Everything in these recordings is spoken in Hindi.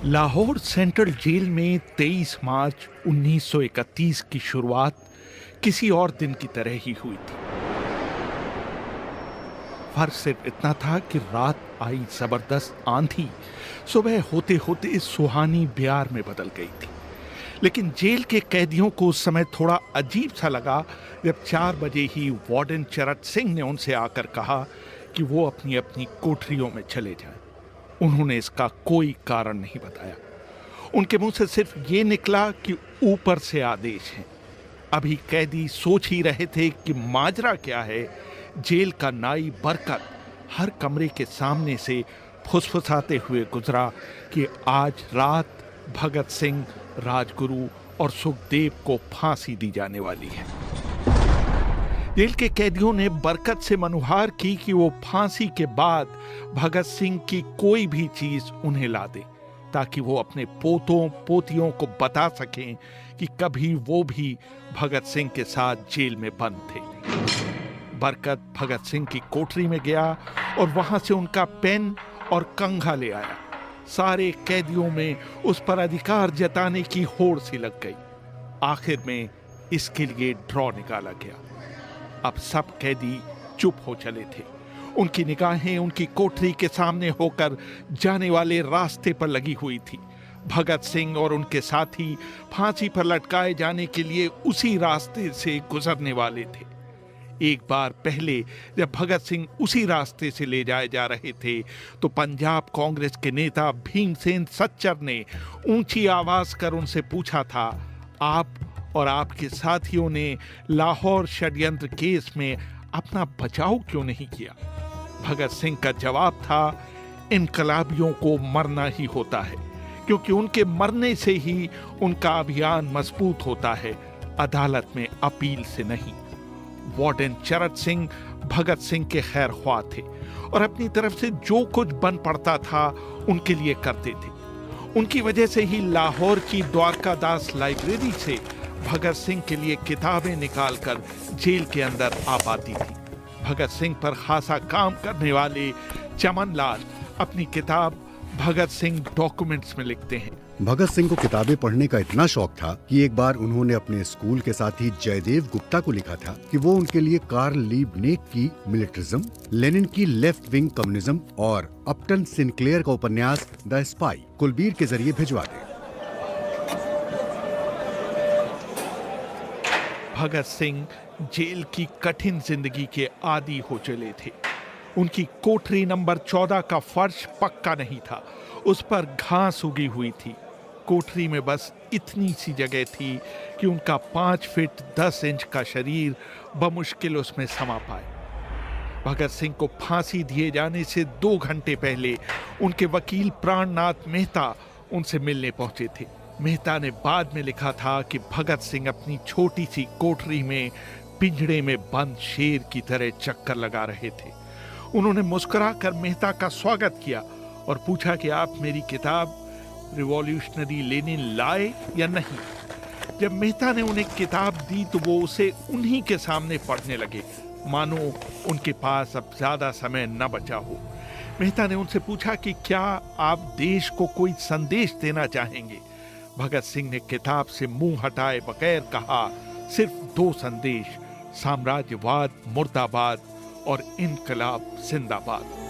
लाहौर सेंट्रल जेल में 23 मार्च 1931 की शुरुआत किसी और दिन की तरह ही हुई थी। फर्क सिर्फ इतना था कि रात आई जबरदस्त आंधी सुबह होते होते सुहानी ब्यार में बदल गई थी। लेकिन जेल के कैदियों को उस समय थोड़ा अजीब सा लगा जब 4 बजे ही वार्डन चरत सिंह ने उनसे आकर कहा कि वो अपनी अपनी कोठरियों में चले जाएं। उन्होंने इसका कोई कारण नहीं बताया। उनके मुंह से सिर्फ ये निकला कि ऊपर से आदेश है। अभी कैदी सोच ही रहे थे कि माजरा क्या है। जेल का नाई बरकत हर कमरे के सामने से फुसफुसाते हुए गुजरा कि आज रात भगत सिंह, राजगुरु और सुखदेव को फांसी दी जाने वाली है। जेल के कैदियों ने बरकत से मनुहार की कि वो फांसी के बाद भगत सिंह की कोई भी चीज उन्हें ला दे, ताकि वो अपने पोतों पोतियों को बता सकें कि कभी वो भी भगत सिंह के साथ जेल में बंद थे। बरकत भगत सिंह की कोठरी में गया और वहां से उनका पेन और कंघा ले आया। सारे कैदियों में उस पर अधिकार जताने की होड़ सी लग गई। आखिर में इसके लिए ड्रॉ निकाला गया। अब सब कैदी चुप हो चले थे। उनकी निगाहें उनकी कोठरी के सामने होकर जाने वाले रास्ते पर लगी हुई थी। भगत सिंह और उनके साथी फांसी पर लटकाए जाने के लिए उसी रास्ते से गुजरने वाले थे। एक बार पहले जब भगत सिंह उसी रास्ते से ले जाए जा रहे थे तो पंजाब कांग्रेस के नेता भीमसेन सच्चर ने ऊंची आवाज कर उनसे पूछा था, आप और आपके साथियों ने लाहौर षड्यंत्र केस में अपना बचाव क्यों नहीं किया? भगत सिंह का जवाब था, इनकलाबियों को मरना ही होता है, क्योंकि उनके मरने से ही उनका अभियान मजबूत होता है, अदालत में अपील से नहीं। वार्डन चरत सिंह भगत सिंह के खैर ख्वाह थे और अपनी तरफ से जो कुछ बन पड़ता था उनके लिए करते थे। उनकी वजह से ही लाहौर की द्वारकादास लाइब्रेरी से भगत सिंह के लिए किताबें निकालकर जेल के अंदर आ पाती थी। भगत सिंह पर खासा काम करने वाले चमन लाल अपनी किताब भगत सिंह डॉक्यूमेंट्स में लिखते हैं, भगत सिंह को किताबें पढ़ने का इतना शौक था कि एक बार उन्होंने अपने स्कूल के साथी जयदेव गुप्ता को लिखा था कि वो उनके लिए कार्ल लीबनेक की मिलिटरिज्म, लेनिन की लेफ्ट विंग कम्युनिज्म और अपटन सिनक्लेयर का उपन्यास द स्पाई कुलबीर के जरिए भिजवा दें। भगत सिंह जेल की कठिन जिंदगी के आदी हो चले थे। उनकी कोठरी नंबर 14 का फर्श पक्का नहीं था, उस पर घास उगी हुई थी। कोठरी में बस इतनी सी जगह थी कि उनका 5 फीट 10 इंच का शरीर बमुश्किल उसमें समा पाए। भगत सिंह को फांसी दिए जाने से 2 घंटे पहले उनके वकील प्राणनाथ मेहता उनसे मिलने पहुंचे थे। मेहता ने बाद में लिखा था कि भगत सिंह अपनी छोटी सी कोठरी में पिंजड़े में बंद शेर की तरह चक्कर लगा रहे थे। उन्होंने मुस्कुराकर मेहता का स्वागत किया और पूछा कि आप मेरी किताब रिवॉल्यूशनरी लेनिन लाए या नहीं। जब मेहता ने उन्हें किताब दी तो वो उसे उन्हीं के सामने पढ़ने लगे, मानो उनके पास अब ज्यादा समय न बचा हो। मेहता ने उनसे पूछा कि क्या आप देश को कोई संदेश देना चाहेंगे? भगत सिंह ने किताब से मुंह हटाए बगैर कहा, सिर्फ 2 संदेश, साम्राज्यवाद मुर्दाबाद और इनकलाब जिंदाबाद।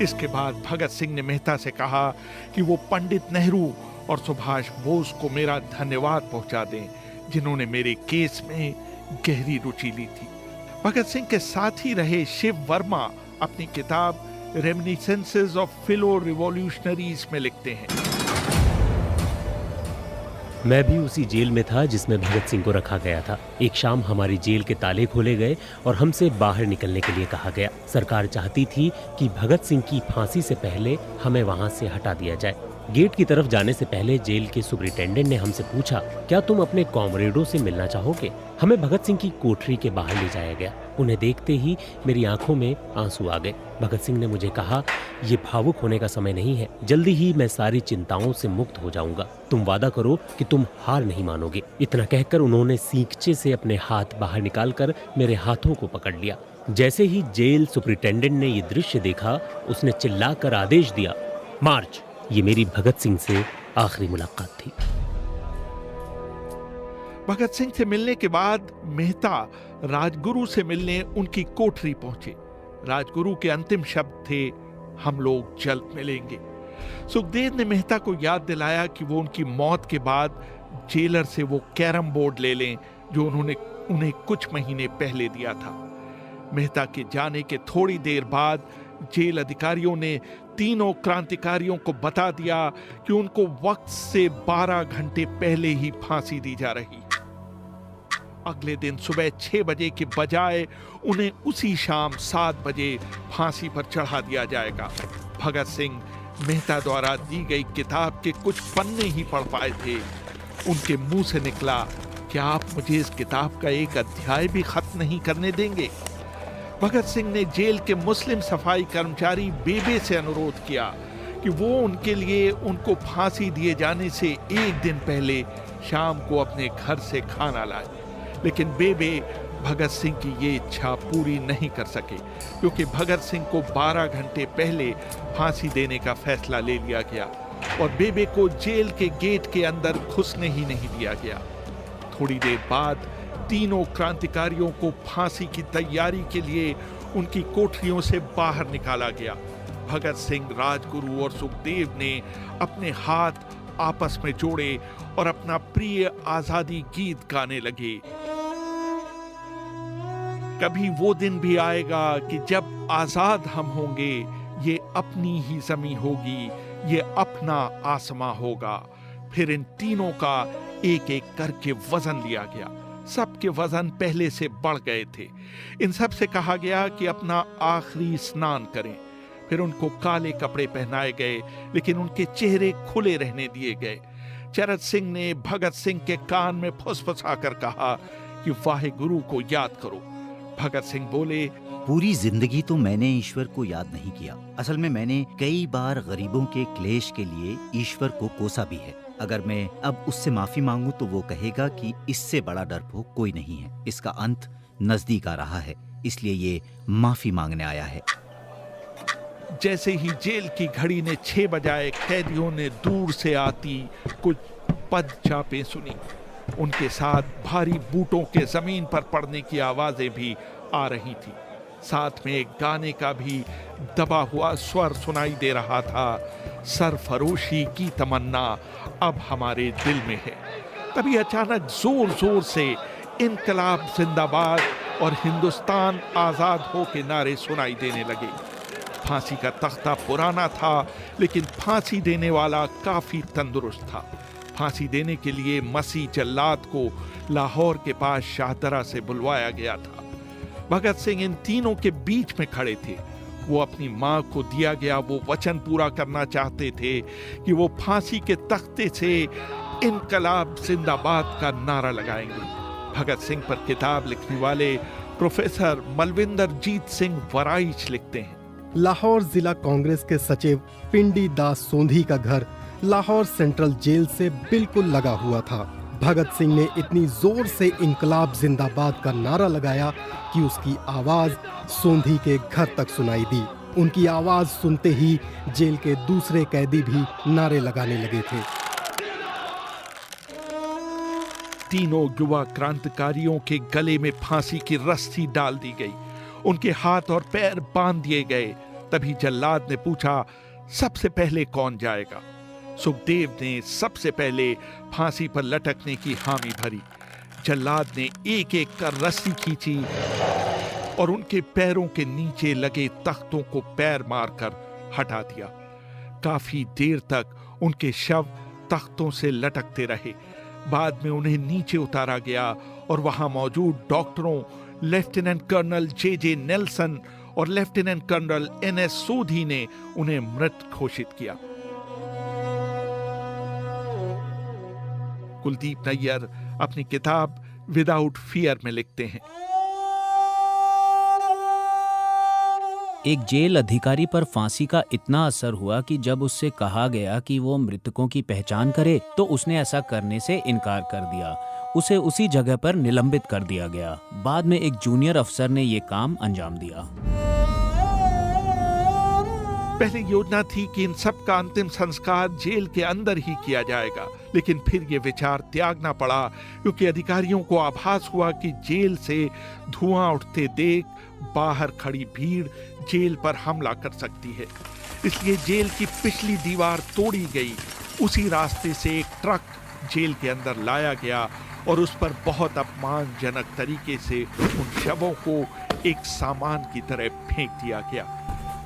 इसके बाद भगत सिंह ने मेहता से कहा कि वो पंडित नेहरू और सुभाष बोस को मेरा धन्यवाद पहुंचा दें, जिन्होंने मेरे केस में गहरी रुचि ली थी। भगत सिंह के साथ ही रहे शिव वर्मा अपनी किताब रेमिनिसेंसेस ऑफ फिलो रिवॉल्यूशनरीज में लिखते हैं, मैं भी उसी जेल में था जिसमें भगत सिंह को रखा गया था। एक शाम हमारी जेल के ताले खोले गए और हमसे बाहर निकलने के लिए कहा गया। सरकार चाहती थी कि भगत सिंह की फांसी से पहले हमें वहां से हटा दिया जाए। गेट की तरफ जाने से पहले जेल के सुपरिटेंडेंट ने हमसे पूछा, क्या तुम अपने कॉमरेडों से मिलना चाहोगे? हमें भगत सिंह की कोठरी के बाहर ले जाया गया। उन्हें देखते ही मेरी आंखों में आंसू आ गए। भगत सिंह ने मुझे कहा, ये भावुक होने का समय नहीं है, जल्दी ही मैं सारी चिंताओं से मुक्त हो जाऊंगा। तुम वादा करो कि तुम हार नहीं मानोगे। इतना कहकर उन्होंने सींगचे से अपने हाथ बाहर निकालकर मेरे हाथों को पकड़ लिया। जैसे ही जेल सुपरिटेंडेंट ने ये दृश्य देखा, उसने चिल्लाकर आदेश दिया, मार्च। ये मेरी भगत सिंह से आखिरी मुलाकात थी। भगत सिंह से मिलने के बाद मेहता राजगुरु से मिलने उनकी कोठरी पहुंचे। राजगुरु के अंतिम शब्द थे, हम लोग जल्द मिलेंगे। सुखदेव ने मेहता को याद दिलाया कि वो उनकी मौत के बाद जेलर से वो कैरम बोर्ड ले लें जो उन्होंने उन्हें कुछ महीने पहले दिया था। मेहता के जाने के थोड़ी देर बाद जेल अधिकारियों ने तीनों क्रांतिकारियों को बता दिया कि उनको वक्त से 12 घंटे पहले ही फांसी दी जा रही। अगले दिन सुबह 6 बजे के बजाय उन्हें उसी शाम 7 बजे फांसी पर चढ़ा दिया जाएगा। भगत सिंह मेहता द्वारा दी गई किताब के कुछ पन्ने ही पढ़ पाए थे। उनके मुंह से निकला, क्या आप मुझे इस किताब का एक अध्याय भी खत्म नहीं करने देंगे? भगत सिंह ने जेल के मुस्लिम सफाई कर्मचारी बेबे से अनुरोध किया कि वो उनके लिए उनको फांसी दिए जाने से एक दिन पहले शाम को अपने घर से खाना लाए। लेकिन बेबे भगत सिंह की ये इच्छा पूरी नहीं कर सके, क्योंकि भगत सिंह को 12 घंटे पहले फांसी देने का फैसला ले लिया गया और बेबे को जेल के गेट के अंदर घुसने ही नहीं दिया गया। थोड़ी देर बाद तीनों क्रांतिकारियों को फांसी की तैयारी के लिए उनकी कोठरियों से बाहर निकाला गया। भगत सिंह, राजगुरु और सुखदेव ने अपने हाथ आपस में जोड़े और अपना प्रिय आजादी गीत गाने लगे। कभी वो दिन भी आएगा कि जब आजाद हम होंगे, ये अपनी ही जमीन होगी, ये अपना आसमां होगा। फिर इन तीनों का एक एक करके वजन लिया गया। सबके वजन पहले से बढ़ गए थे। इन सब से कहा गया कि अपना आखिरी स्नान करें। फिर उनको काले कपड़े पहनाए गए, लेकिन उनके चेहरे खुले रहने दिए गए। चरत सिंह ने भगत सिंह के कान में फुसफुसाकर कहा कि वाहेगुरु को याद करो। भगत सिंह बोले, पूरी जिंदगी तो मैंने ईश्वर को याद नहीं किया। असल में मैंने कई बार गरीबों के क्लेश के लिए ईश्वर को कोसा भी है। अगर मैं अब उससे माफी मांगूं तो वो कहेगा कि इससे बड़ा डरपोक कोई नहीं है। इसका अंत नजदीक आ रहा है, इसलिए ये माफी मांगने आया है। जैसे ही जेल की घड़ी ने 6 बजाए, कैदियों ने दूर से आती कुछ पद चापें सुनी। उनके साथ भारी बूटों के जमीन पर पड़ने की आवाजें भी आ रही थी। साथ में एक गाने का भी दबा हुआ स्वर सुनाई दे रहा था, सरफरोशी की तमन्ना अब हमारे दिल में है। तभी अचानक जोर जोर से इनकलाब जिंदाबाद और हिंदुस्तान आजाद हो के नारे सुनाई देने लगे। फांसी का तख्ता पुराना था, लेकिन फांसी देने वाला काफी तंदुरुस्त था। फांसी देने के लिए मसीह जल्लाद को लाहौर के पास शाहदरा से बुलवाया गया था। भगत सिंह इन तीनों के बीच में खड़े थे। वो अपनी मां को दिया गया वो वचन पूरा करना चाहते थे कि वो फांसी के तख्ते से इनकलाब जिंदाबाद का नारा लगाएंगे। भगत सिंह पर किताब लिखने वाले प्रोफेसर मलविंदर जीत सिंह वराइच लिखते हैं, लाहौर जिला कांग्रेस के सचिव पिंडी दास सोंधी का घर लाहौर सेंट्रल जेल से बिल्कुल लगा हुआ था। भगत सिंह ने इतनी जोर से इनकलाब जिंदाबाद का नारा लगाया कि उसकी आवाज सोंधी के घर तक सुनाई दी। उनकी आवाज सुनते ही जेल के दूसरे कैदी भी नारे लगाने लगे थे। तीनों युवा क्रांतिकारियों के गले में फांसी की रस्सी डाल दी गई, उनके हाथ और पैर बांध दिए गए। तभी जल्लाद ने पूछा, सबसे पहले कौन जाएगा? सुखदेव ने सबसे पहले फांसी पर लटकने की हामी भरी। जल्लाद ने एक एक कर रस्सी खींची और उनके पैरों के नीचे लगे तख्तों को पैर मारकर हटा दिया। काफी देर तक उनके शव तख्तों से लटकते रहे। बाद में उन्हें नीचे उतारा गया और वहां मौजूद डॉक्टरों लेफ्टिनेंट कर्नल जे नेल्सन और लेफ्टिनेंट कर्नल NS सोधी ने उन्हें मृत घोषित किया। कुलदीप नैयर अपनी किताब विदाउट फियर में लिखते हैं। एक जेल अधिकारी पर फांसी का इतना असर हुआ कि जब उससे कहा गया कि वो मृतकों की पहचान करे तो उसने ऐसा करने से इनकार कर दिया। उसे उसी जगह पर निलंबित कर दिया गया। बाद में एक जूनियर अफसर ने ये काम अंजाम दिया। पहले योजना थी कि इन सब का अंतिम संस्कार जेल के अंदर ही किया जाएगा, लेकिन फिर ये विचार त्यागना पड़ा क्योंकि अधिकारियों को आभास हुआ कि जेल से धुआं उठते देख बाहर खड़ी भीड़ जेल पर हमला कर सकती है। इसलिए जेल की पिछली दीवार तोड़ी गई। उसी रास्ते से एक ट्रक जेल के अंदर लाया गया और उस पर बहुत अपमानजनक तरीके से उन शवों को एक सामान की तरह फेंक दिया गया।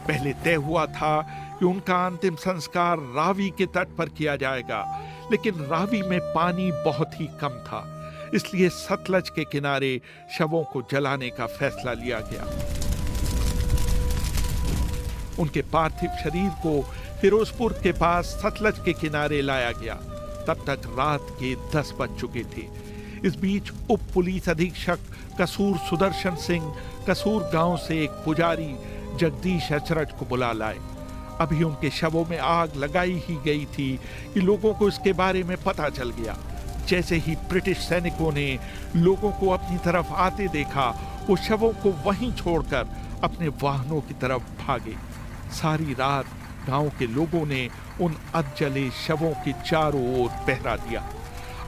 पहले तय हुआ था कि उनका अंतिम संस्कार रावी के तट पर किया जाएगा, लेकिन रावी में पानी बहुत ही कम था, इसलिए सतलज के किनारे शवों को जलाने का फैसला लिया गया। उनके पार्थिव शरीर को फिरोजपुर के पास सतलज के किनारे लाया गया। तब तक रात के 10 बज चुके थे। इस बीच उप पुलिस अधीक्षक कसूर सुदर्शन सिंह कसूर गांव से एक पुजारी जगदीश अचरज को बुला लाए। अभी उनके शवों में आग लगाई ही गई थी कि लोगों को इसके बारे में पता चल गया। जैसे ही ब्रिटिश सैनिकों ने लोगों को अपनी तरफ आते देखा, वो शवों को वहीं छोड़कर अपने वाहनों की तरफ भागे। सारी रात गांव के लोगों ने उन अधजले शवों के चारों ओर पहरा दिया।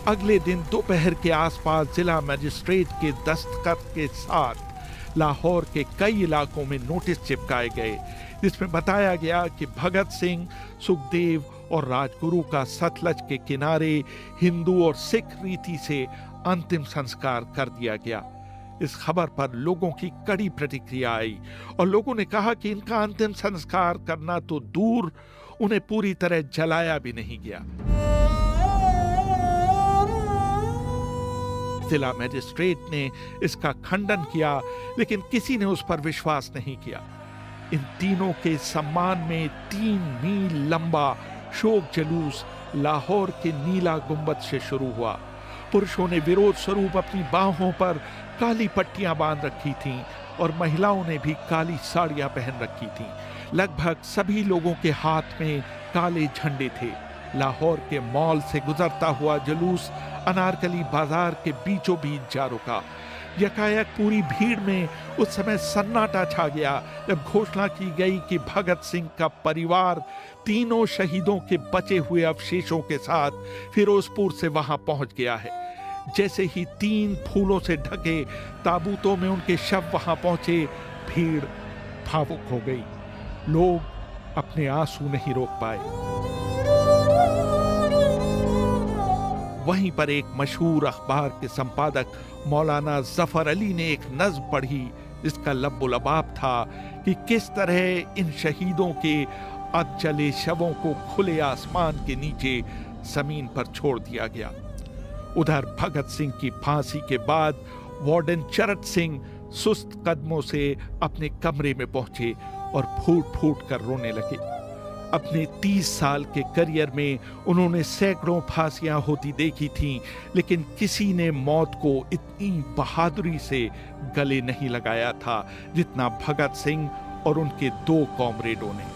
अगले दिन दोपहर के आसपास जिला मजिस्ट्रेट के दस्तखत के साथ लाहौर के कई इलाकों में नोटिस चिपकाए गए, जिसमें बताया गया कि भगत सिंह, सुखदेव और राजगुरु का सतलज के किनारे हिंदू और सिख रीति से अंतिम संस्कार कर दिया गया। इस खबर पर लोगों की कड़ी प्रतिक्रिया आई और लोगों ने कहा कि इनका अंतिम संस्कार करना तो दूर, उन्हें पूरी तरह जलाया भी नहीं गया। जिला मजिस्ट्रेट ने इसका खंडन किया, लेकिन किसी ने उस पर विश्वास नहीं किया। इन तीनों के सम्मान में 3 मील लंबा शोक जुलूस लाहौर के नीला गुंबद से शुरू हुआ। पुरुषों ने विरोध स्वरूप अपनी बाहों पर काली पट्टियां बांध रखी थीं और महिलाओं ने भी काली साड़ियां पहन रखी थीं। लगभग सभी लोगों के हाथ में काले झंडे थे। लाहौर के मॉल से गुजरता हुआ जुलूस अनारकली बाजार के बीचों बीच जा रुका। यकायक पूरी भीड़ में उस समय सन्नाटा छा गया जब घोषणा की गई कि भगत सिंह का परिवार तीनों शहीदों के बचे हुए अवशेषों के साथ फिरोजपुर से वहां पहुंच गया है। जैसे ही 3 फूलों से ढके ताबूतों में उनके शव वहां पहुंचे, भीड़ भावुक हो गई। लोग अपने आंसू नहीं रोक पाए। वहीं पर एक मशहूर अखबार के संपादक मौलाना जफर अली ने एक नज्म पढ़ी, जिसका लब्बो-लबाब था कि किस तरह इन शहीदों के अधजले शवों को खुले आसमान के नीचे जमीन पर छोड़ दिया गया। उधर भगत सिंह की फांसी के बाद वार्डन चरत सिंह सुस्त कदमों से अपने कमरे में पहुंचे और फूट फूट कर रोने लगे। अपने 30 साल के करियर में उन्होंने सैकड़ों फांसियां होती देखी थीं, लेकिन किसी ने मौत को इतनी बहादुरी से गले नहीं लगाया था जितना भगत सिंह और उनके 2 कॉमरेडों ने।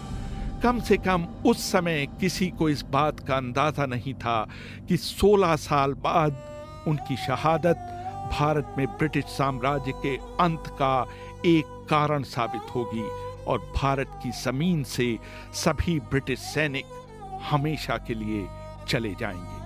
कम से कम उस समय किसी को इस बात का अंदाजा नहीं था कि 16 साल बाद उनकी शहादत भारत में ब्रिटिश साम्राज्य के अंत का एक कारण साबित होगी और भारत की जमीन से सभी ब्रिटिश सैनिक हमेशा के लिए चले जाएंगे।